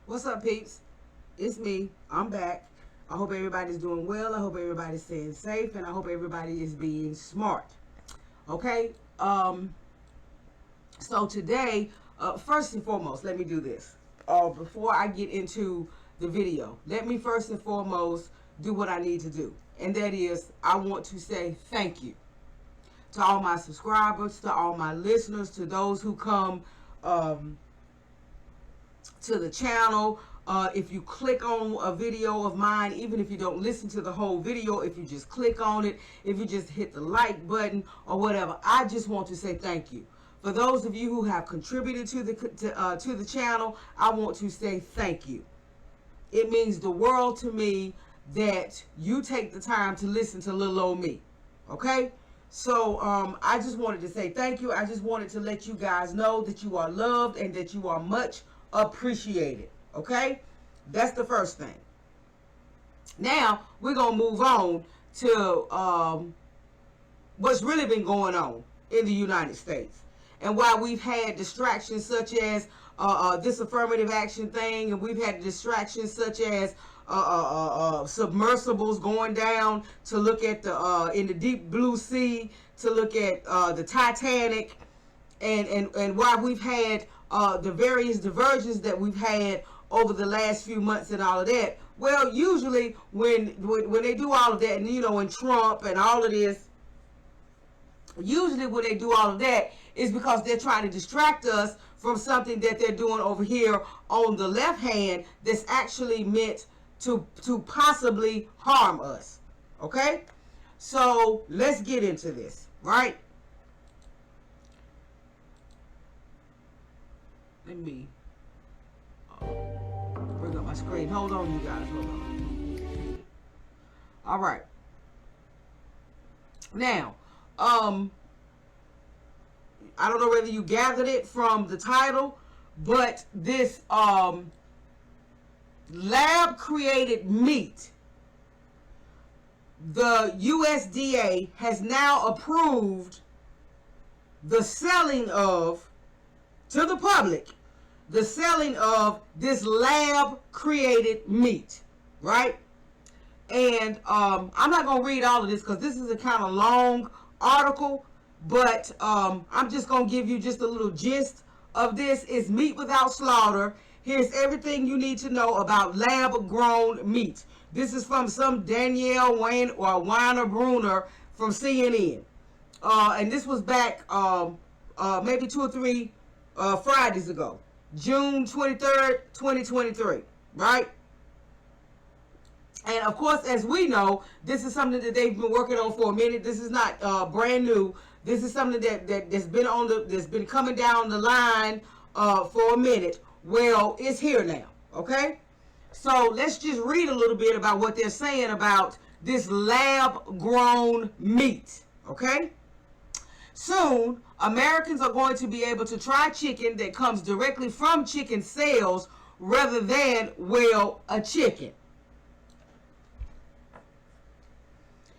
What's up, peeps? It's me. I'm back. I hope everybody's doing well. I hope everybody's staying safe, and I hope everybody is being smart. Okay. So today, first and foremost, let me do this. Before I get into the video, let me first and foremost do what I need to do, and that is I want to say thank you to all my subscribers, to all my listeners, to those who come to the channel. If you click on a video of mine, even if you don't listen to the whole video, if you just click on it, if you just hit the like button or whatever, I just want to say thank you. For those of you who have contributed to the channel, I want to say thank you. It means the world to me that you take the time to listen to little old me. Okay? So I just wanted to say thank you. I just wanted to let you guys know that you are loved and that you are much appreciated. Okay? That's the first thing. Now, we're going to move on to what's really been going on in the United States. And while we've had distractions such as this affirmative action thing, and we've had distractions such as submersibles going down to look at the in the deep blue sea, to look at the Titanic, and while we've had the various diversions that we've had over the last few months and all of that, well, usually when they do all of that, and you know, and Trump and all of this, usually when they do all of that is because they're trying to distract us from something that they're doing over here on the left hand that's actually meant to possibly harm us. Okay? So let's get into this, right? Let me bring up my screen. Hold on, you guys. Hold on. All right. Now, I don't know whether you gathered it from the title, but this lab-created meat, the USDA has now approved the selling of, to the public, the selling of this lab-created meat, right? And I'm not going to read all of this because this is a kind of long article, but I'm just going to give you just a little gist of this. It's meat without slaughter. Here's everything you need to know about lab-grown meat. This is from some Danielle Wayne or Weiner Bruner from CNN. And this was back maybe 2 or 3 Fridays ago. June 23rd, 2023, right? And of course, as we know, this is something that they've been working on for a minute. This is not brand new. This is something that's been coming down the line for a minute. Well, it's here now. Okay, so let's just read a little bit about what they're saying about this lab-grown meat. Okay. Soon, Americans are going to be able to try chicken that comes directly from chicken cells rather than, well, a chicken.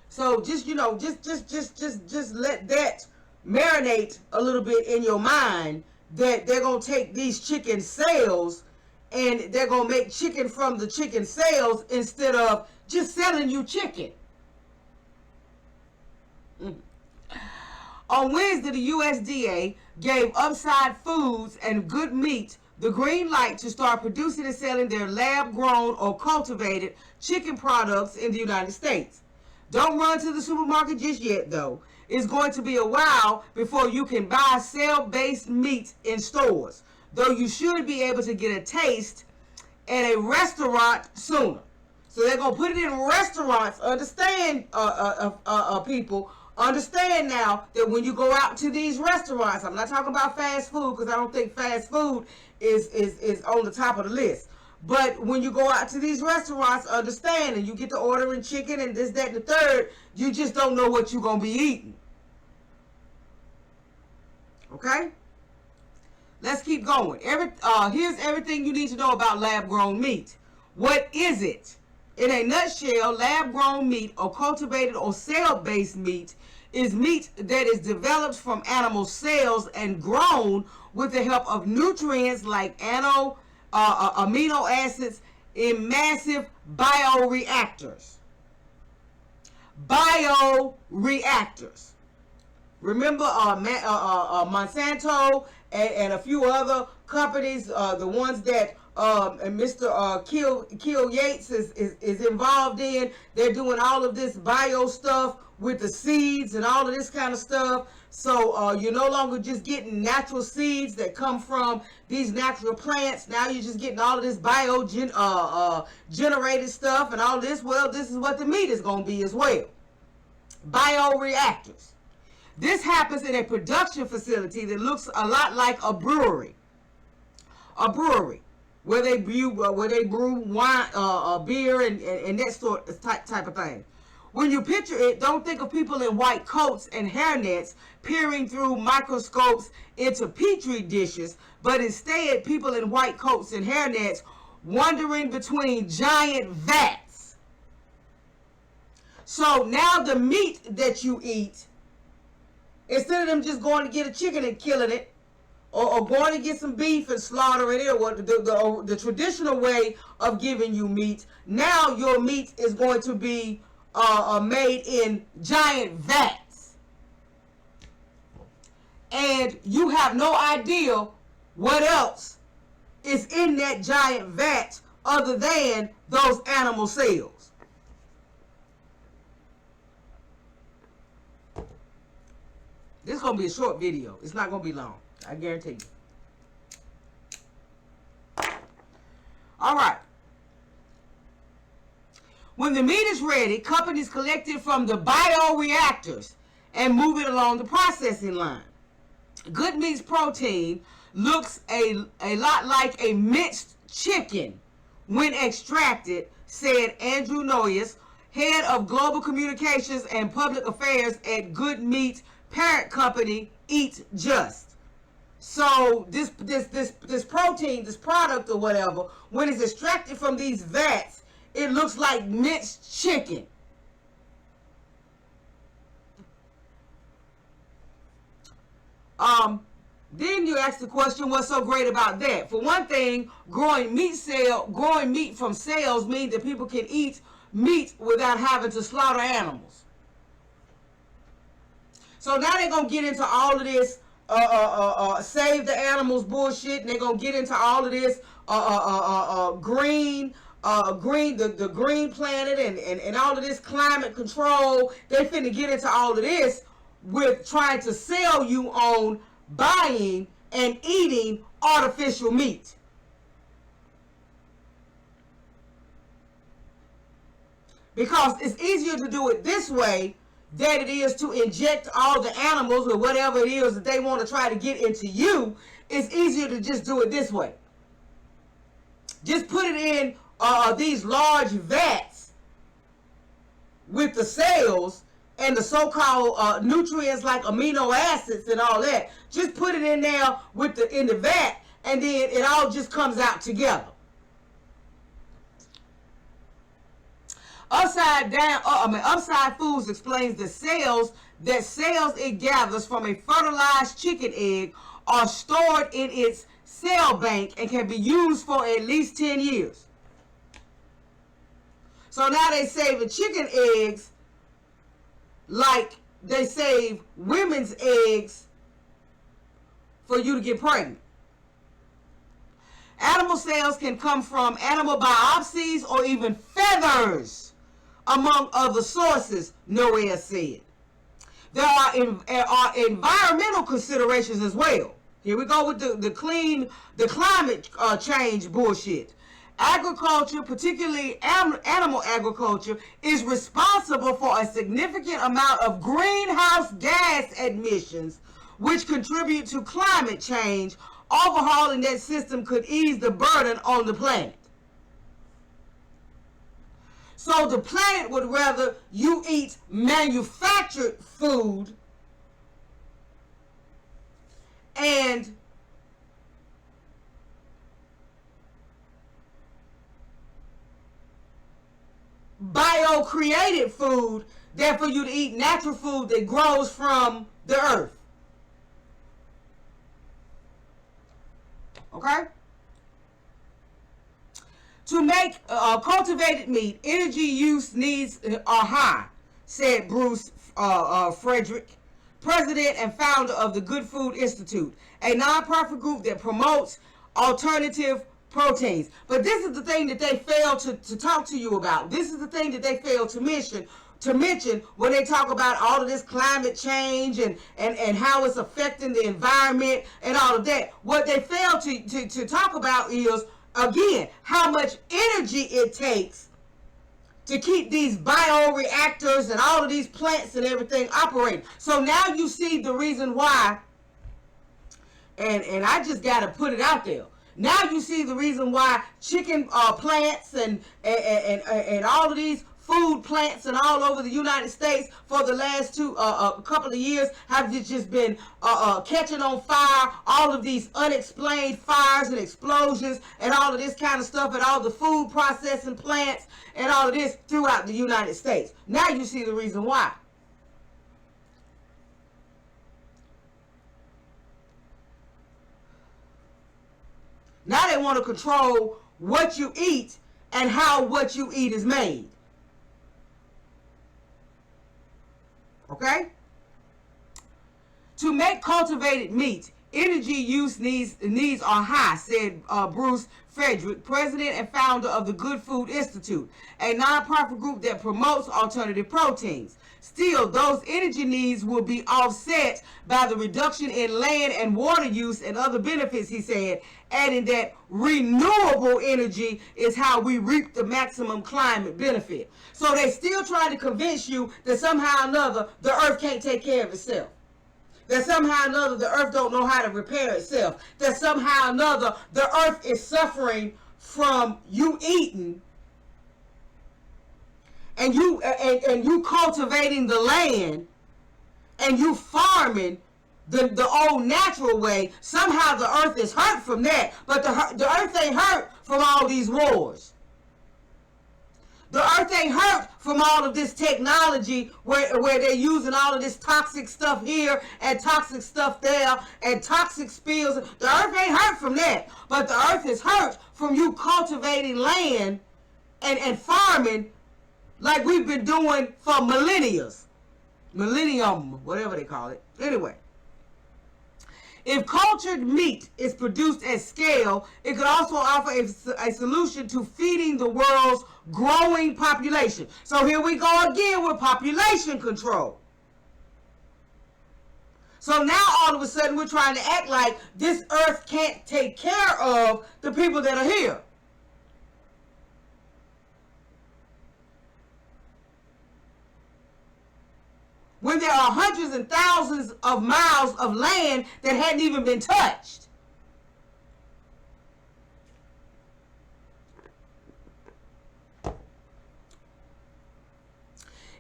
So just, you know, just let that marinate a little bit in your mind, that they're going to take these chicken cells and they're going to make chicken from the chicken cells instead of just selling you chicken. On Wednesday, the USDA gave Upside Foods and Good Meat the green light to start producing and selling their lab-grown or cultivated chicken products in the United States. Don't run to the supermarket just yet, though. It's going to be a while before you can buy cell-based meat in stores, though you should be able to get a taste at a restaurant sooner. So they're going to put it in restaurants. Understand, people. Understand now that when you go out to these restaurants, I'm not talking about fast food because I don't think fast food is on the top of the list. But when you go out to these restaurants, understand, and you get to ordering chicken and this, that, and the third, you just don't know what you're going to be eating. Okay? Let's keep going. Here's everything you need to know about lab-grown meat. What is it? In a nutshell, lab-grown meat or cultivated or cell-based meat is meat that is developed from animal cells and grown with the help of nutrients like amino acids in massive bioreactors. Bioreactors. Remember Monsanto and a few other companies, the ones that Mr. Kill Yates is involved in. They're doing all of this bio stuff with the seeds and all of this kind of stuff. So you're no longer just getting natural seeds that come from these natural plants. Now you're just getting all of this generated stuff and all this. Well, this is what the meat is going to be as well. Bioreactors. This happens in a production facility that looks a lot like a brewery. A brewery where they brew wine, beer, and that sort of type of thing. When you picture it, don't think of people in white coats and hairnets peering through microscopes into petri dishes, but instead people in white coats and hairnets wandering between giant vats. So now the meat that you eat, instead of them just going to get a chicken and killing it, or going to get some beef and slaughtering it, or the traditional way of giving you meat, now your meat is going to be made in giant vats. And you have no idea what else is in that giant vat other than those animal cells. This is going to be a short video. It's not going to be long. I guarantee you. All right. When the meat is ready, companies collect it from the bioreactors and move it along the processing line. Good meat's protein looks a lot like a minced chicken when extracted, said Andrew Noyes, head of global communications and public affairs at Good Meat's parent company, Eat Just. So this protein, this product or whatever, when it's extracted from these vats, it looks like minced chicken. Then you ask the question, what's so great about that? For one thing, growing meat from cells means that people can eat meat without having to slaughter animals. So now they're gonna get into all of this save the animals bullshit, and they're gonna get into all of this green planet and all of this climate control. They finna get into all of this with trying to sell you on buying and eating artificial meat. Because it's easier to do it this way than it is to inject all the animals or whatever it is that they want to try to get into you. It's easier to just do it this way. Just put it in these large vats with the cells and the so-called nutrients like amino acids and all that. Just put it in there in the vat, and then it all just comes out together. Upside Foods explains the cells it gathers from a fertilized chicken egg are stored in its cell bank and can be used for at least 10 years. So now they saving chicken eggs like they save women's eggs for you to get pregnant. Animal cells can come from animal biopsies or even feathers, among other sources, Noel said. There are environmental considerations as well. Here we go with the climate change bullshit. Agriculture, particularly animal agriculture, is responsible for a significant amount of greenhouse gas emissions, which contribute to climate change. Overhauling that system could ease the burden on the planet. So the planet would rather you eat manufactured food and bio-created food than for you to eat natural food that grows from the earth. Okay? To make cultivated meat, energy use needs are high, said Bruce Frederick, president and founder of the Good Food Institute, a nonprofit group that promotes alternative proteins. But this is the thing that they fail to talk to you about. This is the thing that they fail to mention when they talk about all of this climate change and how it's affecting the environment and all of that. What they fail to talk about is, again, how much energy it takes to keep these bioreactors and all of these plants and everything operating. So now you see the reason why, and I just got to put it out there. Now you see the reason why chicken plants and all of these food plants and all over the United States for the last couple of years have just been catching on fire. All of these unexplained fires and explosions and all of this kind of stuff at all the food processing plants and all of this throughout the United States. Now you see the reason why. Now they want to control what you eat and how what you eat is made. Okay? To make cultivated meat, energy use needs are high, said Bruce Frederick, president and founder of the Good Food Institute, a nonprofit group that promotes alternative proteins. Still, those energy needs will be offset by the reduction in land and water use and other benefits, he said, adding that renewable energy is how we reap the maximum climate benefit. So they still trying to convince you that somehow or another the earth can't take care of itself. That somehow or another the earth don't know how to repair itself. That somehow or another the earth is suffering from you eating and you cultivating the land and you farming the old natural way. Somehow the earth is hurt from that, but the earth ain't hurt from all these wars. The earth ain't hurt from all of this technology where they're using all of this toxic stuff here and toxic stuff there and toxic spills. The earth ain't hurt from that, but the earth is hurt from you cultivating land and farming like we've been doing for millennium, whatever they call it. Anyway, if cultured meat is produced at scale, it could also offer a solution to feeding the world's growing population. So here we go again with population control. So now all of a sudden we're trying to act like this earth can't take care of the people that are here. When there are hundreds and thousands of miles of land that hadn't even been touched.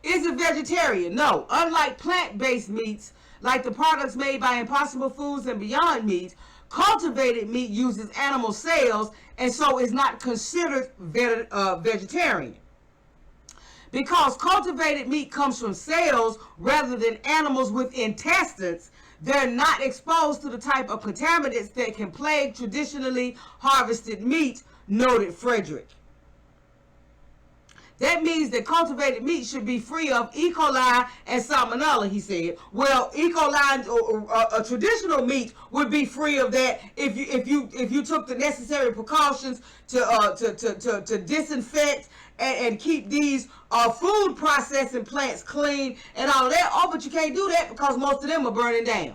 Is it vegetarian? No. Unlike plant-based meats, like the products made by Impossible Foods and Beyond Meat, cultivated meat uses animal cells and so is not considered vegetarian. Because cultivated meat comes from cells rather than animals with intestines, they're not exposed to the type of contaminants that can plague traditionally harvested meat, noted Frederick. That means that cultivated meat should be free of E. coli and salmonella, he said. Well, E. coli or a traditional meat would be free of that if you took the necessary precautions to disinfect and keep these food processing plants clean and all of that. Oh, but you can't do that because most of them are burning down.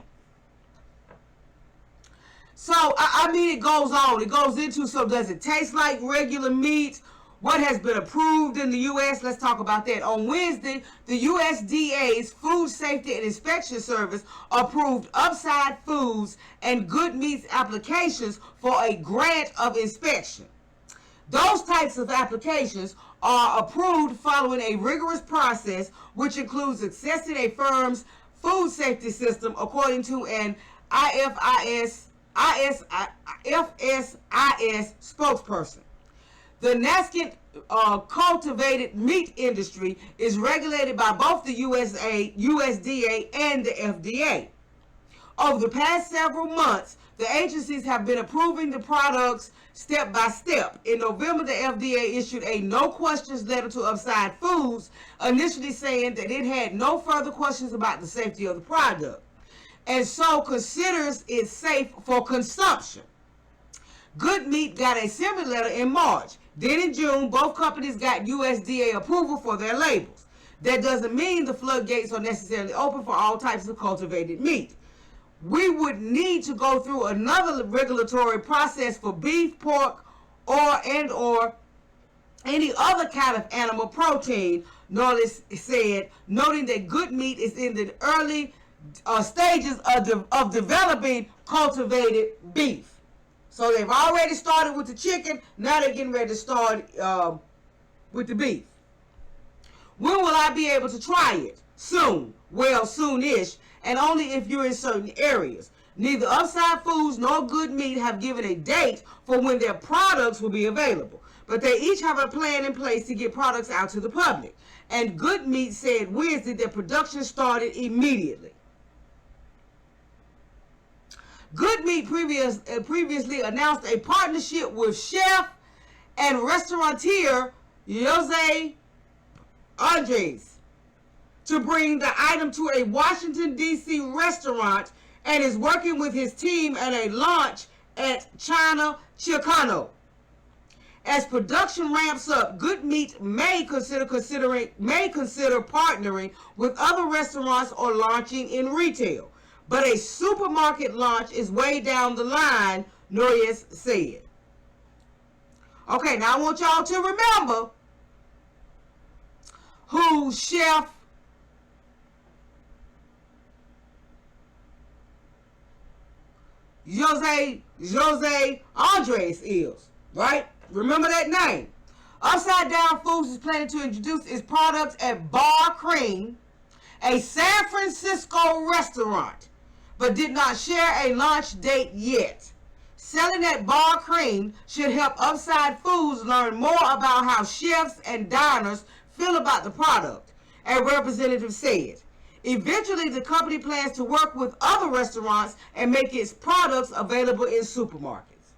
So, I mean, it goes on. It goes into, so does it taste like regular meat? What has been approved in the U.S.? Let's talk about that. On Wednesday, the USDA's Food Safety and Inspection Service approved Upside Foods and Good Meats applications for a grant of inspection. Those types of applications are approved following a rigorous process, which includes accessing a firm's food safety system according to an FSIS spokesperson. The nascent cultivated meat industry is regulated by both the USDA and the FDA. Over the past several months, The agencies have been approving the products step by step. In November, the FDA issued a no questions letter to Upside Foods, initially saying that it had no further questions about the safety of the product, and so considers it safe for consumption. Good Meat got a similar letter in March. Then in June, both companies got USDA approval for their labels. That doesn't mean the floodgates are necessarily open for all types of cultivated meat. We would need to go through another regulatory process for beef, pork, or any other kind of animal protein, Norris said, noting that Good Meat is in the early stages of developing cultivated beef. So they've already started with the chicken. Now they're getting ready to start with the beef. When will I be able to try it? Soon. Well, soonish, and only if you're in certain areas. Neither Upside Foods nor Good Meat have given a date for when their products will be available, but they each have a plan in place to get products out to the public. And Good Meat said Wednesday that production started immediately. Good Meat previously announced a partnership with chef and restaurateur Jose Andres to bring the item to a Washington, D.C. restaurant, and is working with his team at a launch at China Chicano. As production ramps up, Good Meat may consider partnering with other restaurants or launching in retail. But a supermarket launch is way down the line, Norris said. Okay, now I want y'all to remember who Chef Jose Andres is, right? Remember that name. Upside Down Foods is planning to introduce its products at Blaqrayn, a San Francisco restaurant, but did not share a launch date yet. Selling at Blaqrayn should help Upside Foods learn more about how chefs and diners feel about the product, a representative said. Eventually, the company plans to work with other restaurants and make its products available in supermarkets.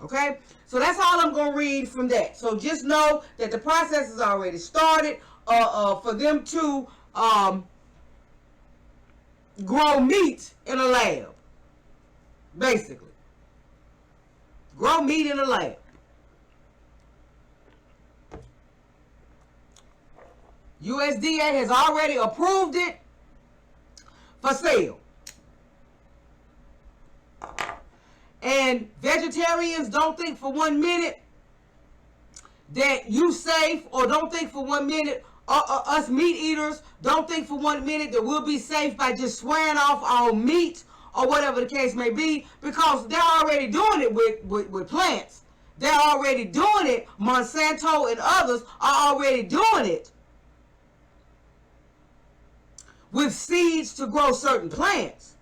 Okay? So that's all I'm going to read from that. So just know that the process has already started for them to grow meat in a lab, basically. Grow meat in a lab. USDA has already approved it for sale. And vegetarians, don't think for 1 minute that you safe, or don't think for 1 minute, us meat eaters, don't think for 1 minute that we'll be safe by just swearing off our meat or whatever the case may be, because they're already doing it with plants. They're already doing it. Monsanto and others are already doing it with seeds to grow certain plants.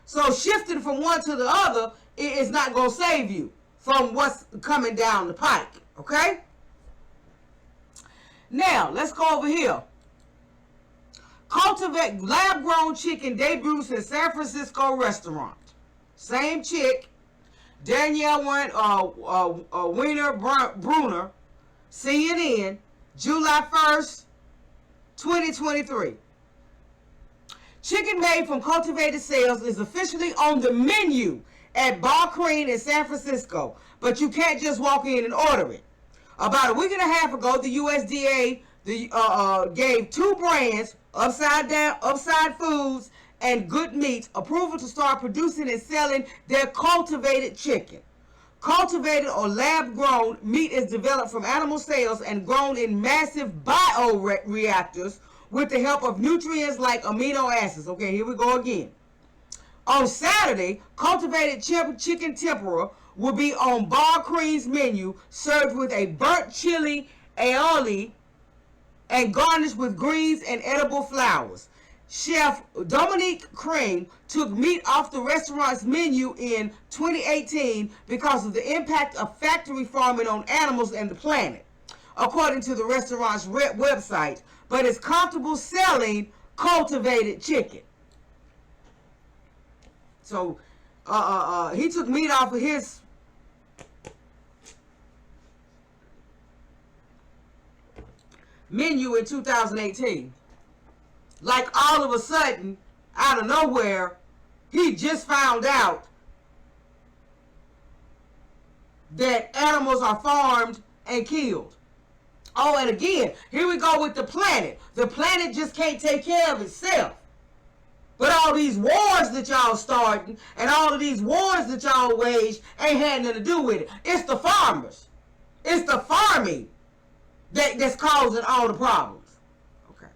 So shifting from one to the other is not going to save you from what's coming down the pike. Okay? Now, let's go over here. Cultivate lab-grown chicken debuts in San Francisco restaurant. Same chick, Danielle Wiener Bruner, CNN, July 1st, 2023. Chicken made from cultivated cells is officially on the menu at Blaqrayn in San Francisco, but you can't just walk in and order it. About a week and a half ago, the USDA gave two brands, Upside Foods and Good Meat, approval to start producing and selling their cultivated chicken. Cultivated or lab-grown meat is developed from animal cells and grown in massive bioreactors with the help of nutrients like amino acids. Okay, here we go again. On Saturday, cultivated chicken tempura will be on Blaqrayn's menu, served with a burnt chili aioli and garnished with greens and edible flowers. Chef Dominique Crane took meat off the restaurant's menu in 2018 because of the impact of factory farming on animals and the planet, according to the restaurant's website, but is comfortable selling cultivated chicken. So he took meat off of his menu in 2018. Like all of a sudden, out of nowhere, he just found out that animals are farmed and killed. Oh, and again, here we go with the planet. The planet just can't take care of itself. But all these wars that y'all starting and all of these wars that y'all wage ain't had nothing to do with it. It's the farmers. It's the farming that's causing all the problems. Okay.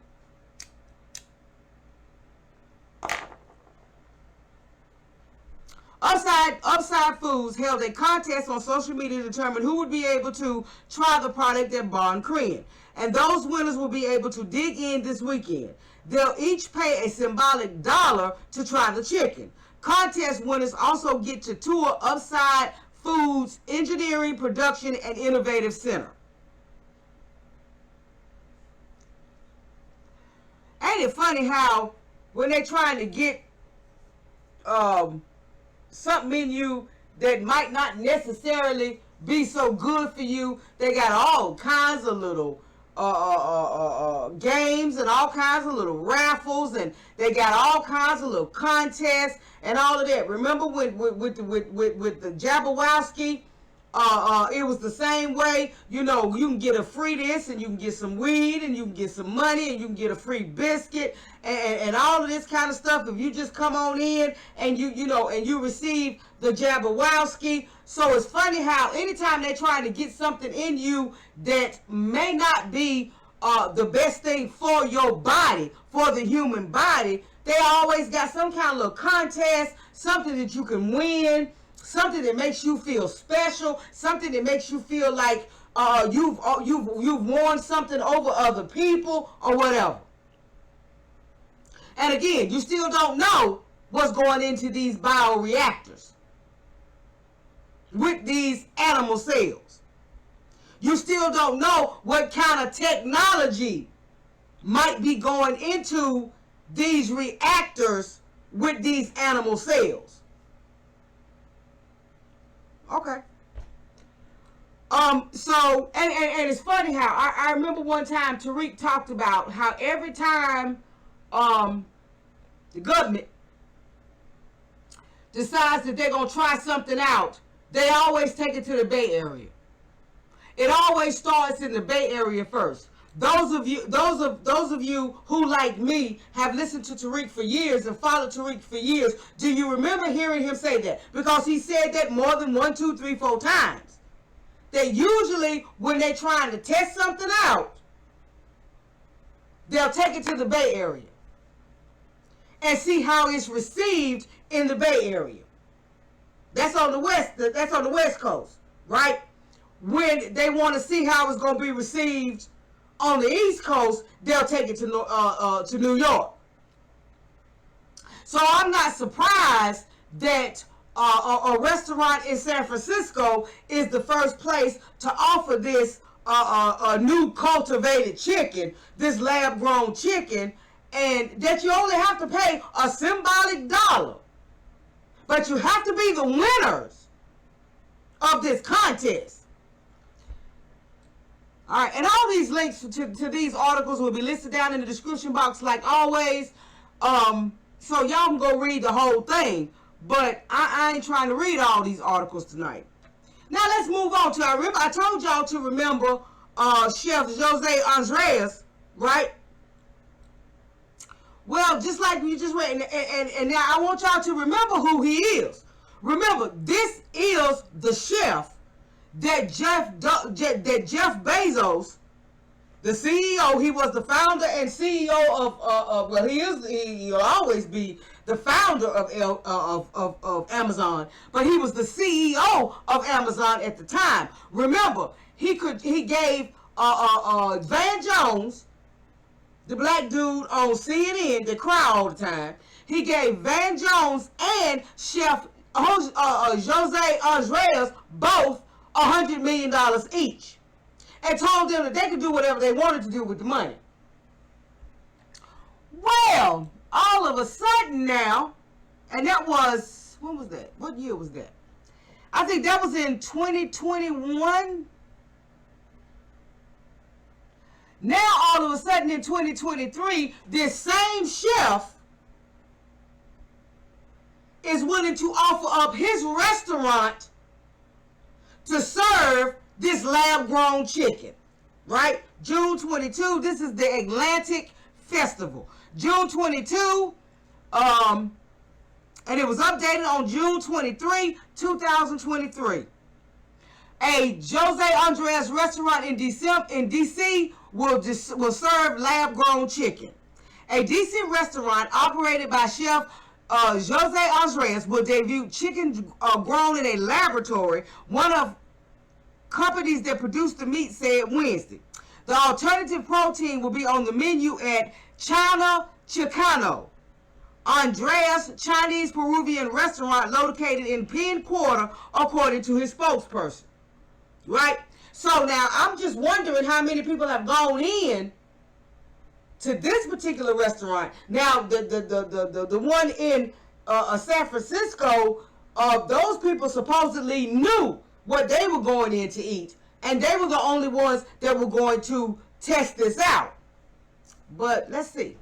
Upside Foods held a contest on social media to determine who would be able to try the product at Blaqrayn. And those winners will be able to dig in this weekend. They'll each pay a symbolic $1 to try the chicken. Contest winners also get to tour Upside Foods Engineering, Production, and Innovative Center. Ain't it funny how when they're trying to get something in you that might not necessarily be so good for you, they got all kinds of little games and all kinds of little raffles, and they got all kinds of little contests and all of that. Remember with the Jabberwocky, it was the same way. You know, you can get a free this, and you can get some weed, and you can get some money, and you can get a free biscuit, and all of this kind of stuff. If you just come on in and you receive the Jabberwocky. So it's funny how anytime they're trying to get something in you that may not be the best thing for your body, for the human body, they always got some kind of little contest, something that you can win, something that makes you feel special, something that makes you feel like you've won something over other people or whatever. And again, you still don't know what's going into these bioreactors with these animal cells. You still don't know what kind of technology might be going into these reactors with these animal cells. Okay. So, and it's funny how I remember one time Tariq talked about how every time the government decides that they're going to try something out, they always take it to the Bay Area. It always starts in the Bay Area first. Those of you who, like me, have listened to Tariq for years and followed Tariq for years, do you remember hearing him say that? Because he said that more than 1, 2, 3, 4 times. That usually when they're trying to test something out, they'll take it to the Bay Area and see how it's received in the Bay Area. That's on the West Coast, right? When they want to see how it's going to be received on the East Coast, they'll take it to New York. So I'm not surprised that a restaurant in San Francisco is the first place to offer this a new cultivated chicken, this lab-grown chicken, and that you only have to pay a symbolic $1. But you have to be the winners of this contest. All right, and all these links to these articles will be listed down in the description box like always. So y'all can go read the whole thing. But I ain't trying to read all these articles tonight. Now let's move on to, I told y'all to remember Chef Jose Andres, right? Well, just like we just read, and now I want y'all to remember who he is. Remember, this is the chef that Jeff Bezos, the CEO, he was the founder and CEO of well, he'll always be the founder of Amazon, but he was the CEO of Amazon at the time. Remember, he gave Van Jones, the black dude on CNN that cry all the time, he gave Van Jones and Chef Jose Andres both $100 million each, and told them that they could do whatever they wanted to do with the money. Well, all of a sudden now, and that was when was that? What year was that? I think that was in 2021. Now, all of a sudden in 2023, this same chef is willing to offer up his restaurant to serve this lab-grown chicken, right? June 22, this is the Atlantic Festival. June 22, and it was updated on June 23, 2023. A Jose Andres restaurant in DC will serve lab-grown chicken. A DC restaurant operated by Chef Jose Andres will debut chicken grown in a laboratory, one of companies that produce the meat said Wednesday. The alternative protein will be on the menu at China Chicano, Andreas Chinese Peruvian restaurant located in Penn Quarter, according to his spokesperson. Right? So now I'm just wondering how many people have gone in to this particular restaurant. Now the one in San Francisco, those people supposedly knew what they were going in to eat, and they were the only ones that were going to test this out. But let's see.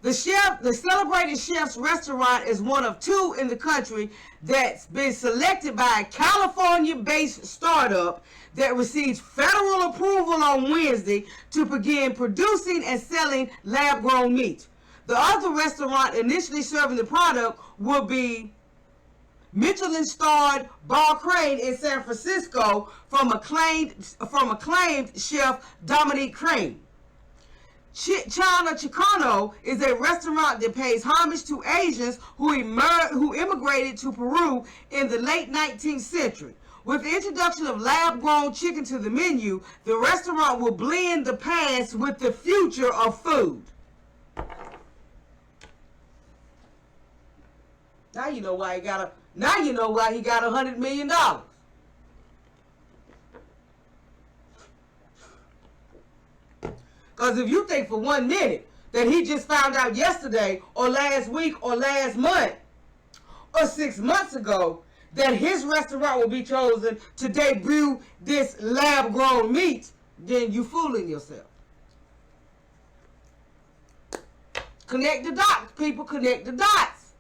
The Celebrated Chef's restaurant is one of two in the country that's been selected by a California-based startup that received federal approval on Wednesday to begin producing and selling lab-grown meat. The other restaurant initially serving the product will be Michelin-starred Blaqrayn in San Francisco from acclaimed chef Dominique Crane. China Chicano is a restaurant that pays homage to Asians who immigrated to Peru in the late 19th century. With the introduction of lab-grown chicken to the menu, the restaurant will blend the past with the future of food. Now you know why he got $100 million. Because if you think for 1 minute that he just found out yesterday or last week or last month or 6 months ago that his restaurant will be chosen to debut this lab-grown meat, then you fooling yourself. Connect the dots, people. Connect the dots.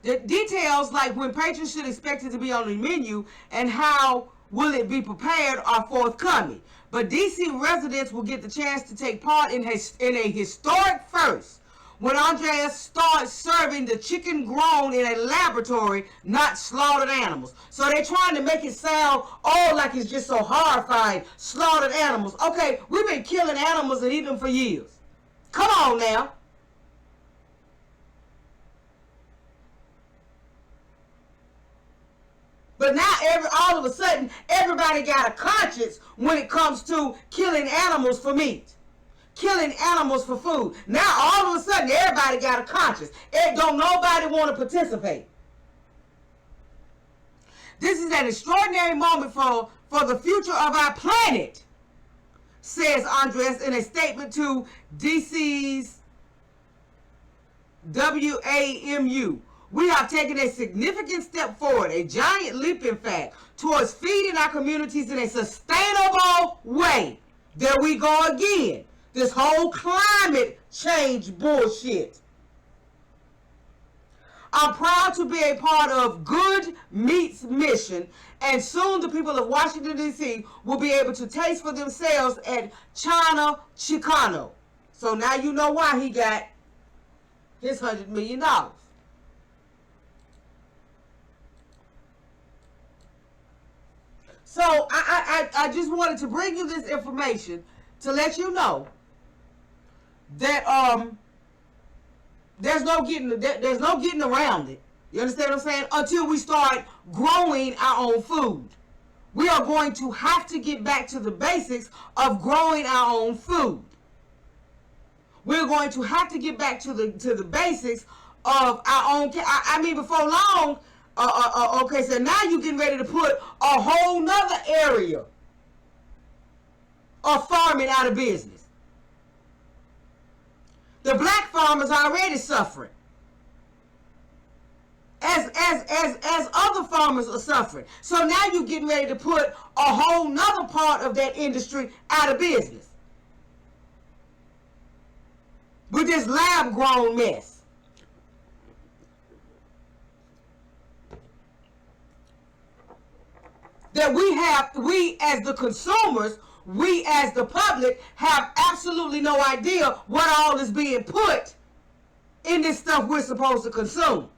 The details like when patrons should expect it to be on the menu and how will it be prepared are forthcoming. But DC residents will get the chance to take part in a historic first when Andreas starts serving the chicken grown in a laboratory, not slaughtered animals. So they're trying to make it sound like it's just so horrifying. Slaughtered animals. Okay, we've been killing animals and eating them for years. Come on now. But now, all of a sudden, everybody got a conscience when it comes to killing animals for meat. Killing animals for food. Now, all of a sudden, everybody got a conscience. Don't nobody want to participate. This is an extraordinary moment for the future of our planet, says Andres in a statement to DC's WAMU. We have taken a significant step forward, a giant leap in fact, towards feeding our communities in a sustainable way. There we go again. This whole climate change bullshit. I'm proud to be a part of Good Meat's mission, and soon the people of Washington, D.C. will be able to taste for themselves at China Chicano. So now you know why he got his $100 million. So I just wanted to bring you this information to let you know that there's no getting around it. You understand what I'm saying? Until we start growing our own food. We are going to have to get back to the basics of growing our own food. We're going to have to get back to the basics of our own. I mean, before long. Okay, so now you're getting ready to put a whole nother area are farming out of business. The black farmers are already suffering. As other farmers are suffering. So now you're getting ready to put a whole nother part of that industry out of business. With this lab grown mess. That we as the consumers, we as the public have absolutely no idea what all is being put in this stuff we're supposed to consume.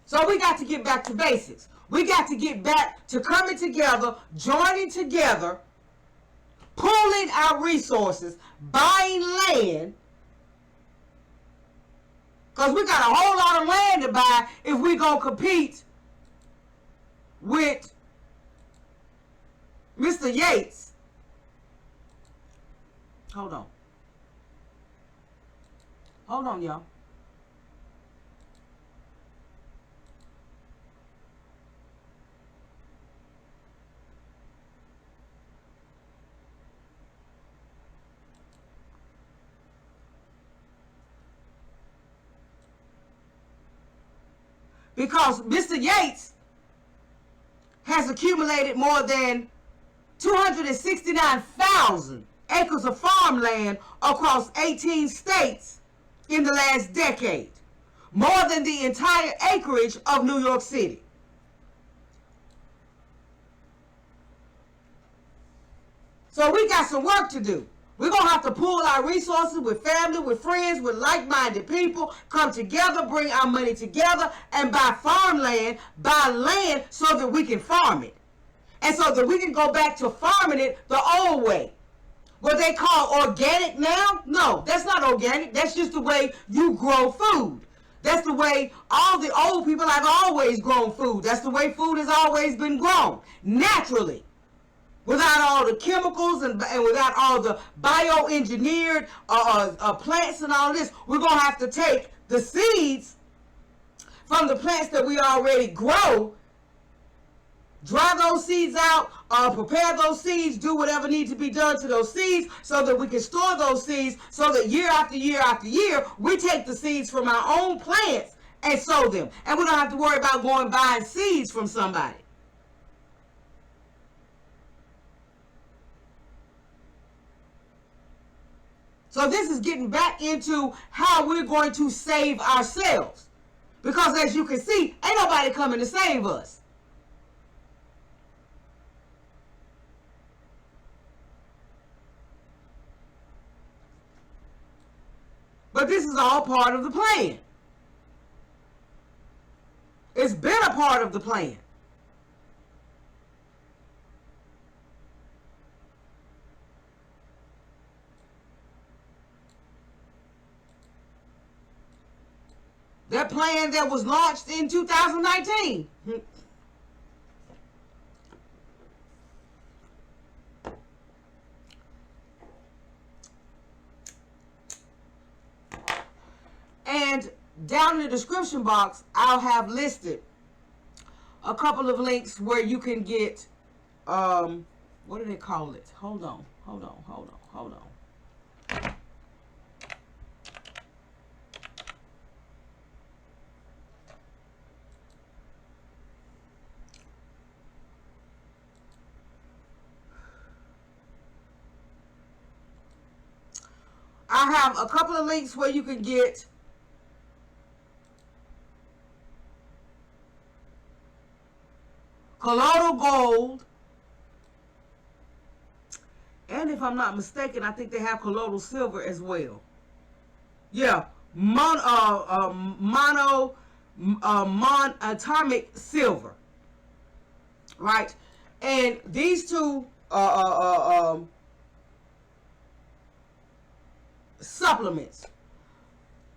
So we got to get back to basics. We got to get back to coming together, joining together, pooling our resources, buying land. Because we got a whole lot of land to buy if we're going to compete with Mr. Yates. Hold on. Hold on, y'all. Because Mr. Yates has accumulated more than 269,000 acres of farmland across 18 states in the last decade. More than the entire acreage of New York City. So we got some work to do. We're going to have to pool our resources with family, with friends, with like-minded people, come together, bring our money together, and buy farmland, buy land so that we can farm it. And so that we can go back to farming it the old way. What they call organic now? No, that's not organic. That's just the way you grow food. That's the way all the old people have always grown food. That's the way food has always been grown, naturally. Without all the chemicals and without all the bioengineered plants and all this, we're going to have to take the seeds from the plants that we already grow, dry those seeds out, prepare those seeds, do whatever needs to be done to those seeds so that we can store those seeds so that year after year after year, we take the seeds from our own plants and sow them. And we don't have to worry about going buying seeds from somebody. So this is getting back into how we're going to save ourselves. Because as you can see, ain't nobody coming to save us. But this is all part of the plan. It's been a part of the plan. That plan that was launched in 2019. And down in the description box, I'll have listed a couple of links where you can get, what do they call it? Hold on. I have a couple of links where you can get colloidal gold, and if I'm not mistaken, I think they have colloidal silver as well. Yeah, monatomic silver, right? And these two supplements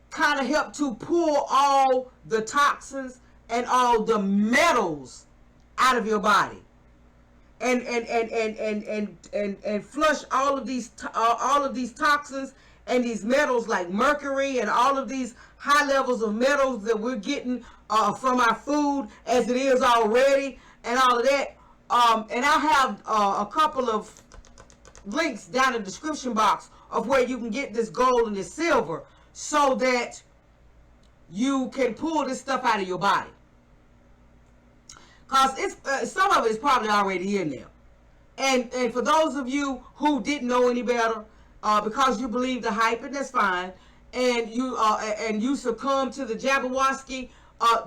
kind of help to pull all the toxins and all the metals out of your body, and flush all of these toxins and these metals like mercury and all of these high levels of metals that we're getting from our food as it is already. and all of that. And I have a couple of links down in the description box of where you can get this gold and this silver so that you can pull this stuff out of your body. Because it's some of it is probably already in there. And for those of you who didn't know any better, because you believe the hype, and that's fine, and you succumb to the Jabberwocky,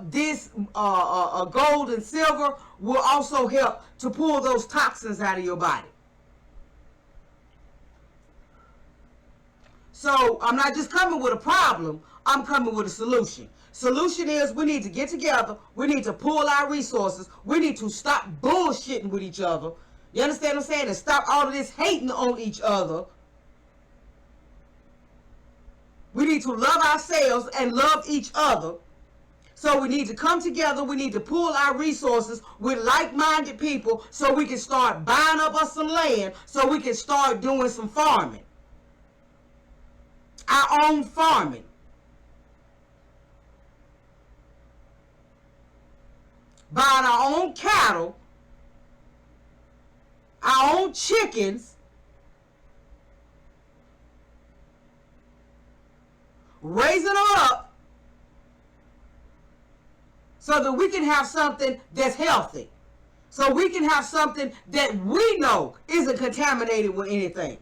this gold and silver will also help to pull those toxins out of your body. So I'm not just coming with a problem, I'm coming with a solution. Solution is we need to get together, we need to pull our resources, we need to stop bullshitting with each other. You understand what I'm saying? And stop all of this hating on each other. We need to love ourselves and love each other. So we need to come together. We need to pool our resources with like-minded people so we can start buying up us some land so we can start doing some farming. Our own farming. Buying our own cattle, our own chickens, raising them up so that we can have something that's healthy. So we can have something that we know isn't contaminated with anything.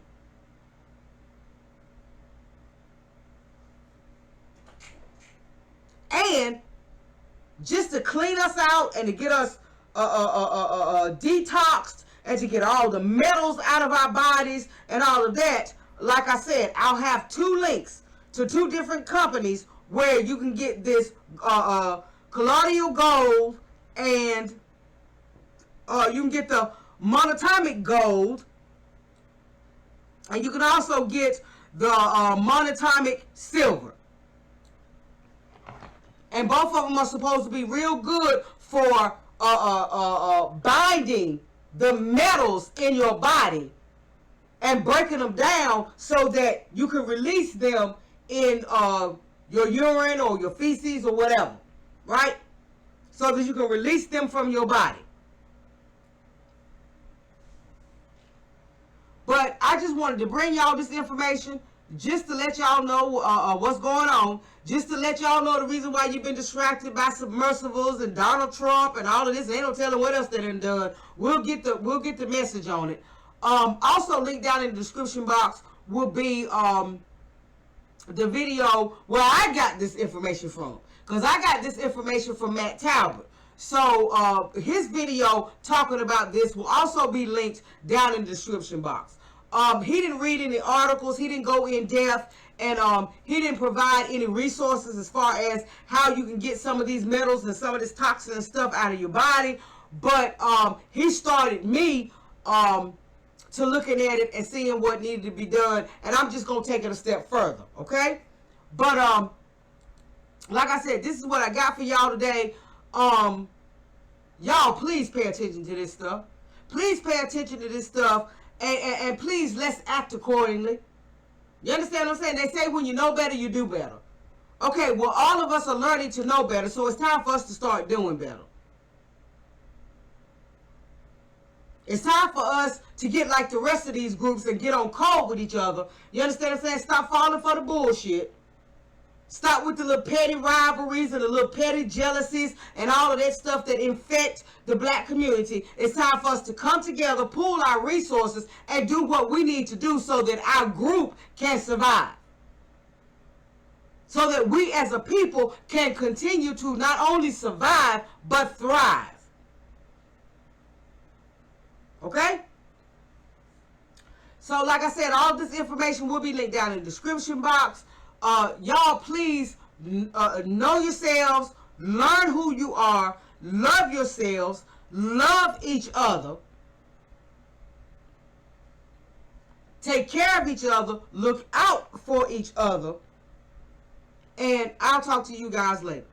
And just to clean us out and to get us detoxed and to get all the metals out of our bodies and all of that, like I said, I'll have 2 links to 2 different companies where you can get this colloidal gold, and you can get the monatomic gold, and you can also get the monatomic silver. And both of them are supposed to be real good for binding the metals in your body and breaking them down so that you can release them in your urine or your feces or whatever, right? So that you can release them from your body. But I just wanted to bring y'all this information just to let y'all know what's going on, just to let y'all know the reason why you've been distracted by submersibles and Donald Trump and all of this. Ain't no telling what else they done done. We'll get the message on it. Also linked down in the description box will be the video where I got this information from, because I got this information from Matt Talbot. So his video talking about this will also be linked down in the description box. He didn't read any articles, he didn't go in depth, and he didn't provide any resources as far as how you can get some of these metals and some of this toxin and stuff out of your body. But he started me to looking at it and seeing what needed to be done, and I'm just gonna take it a step further, okay? But like I said, this is what I got for y'all today. Y'all please pay attention to this stuff. Please pay attention to this stuff, and please let's act accordingly. You understand what I'm saying? They say when you know better, you do better. Okay, well, all of us are learning to know better, so it's time for us to start doing better. It's time for us to get like the rest of these groups and get on code with each other. You understand what I'm saying? Stop falling for the bullshit. Stop with the little petty rivalries and the little petty jealousies and all of that stuff that infect the black community. It's time for us to come together, pool our resources, and do what we need to do so that our group can survive. So that we as a people can continue to not only survive, but thrive. Okay? So like I said, all this information will be linked down in the description box. Y'all please know yourselves, learn who you are, love yourselves, love each other, take care of each other, look out for each other, and I'll talk to you guys later.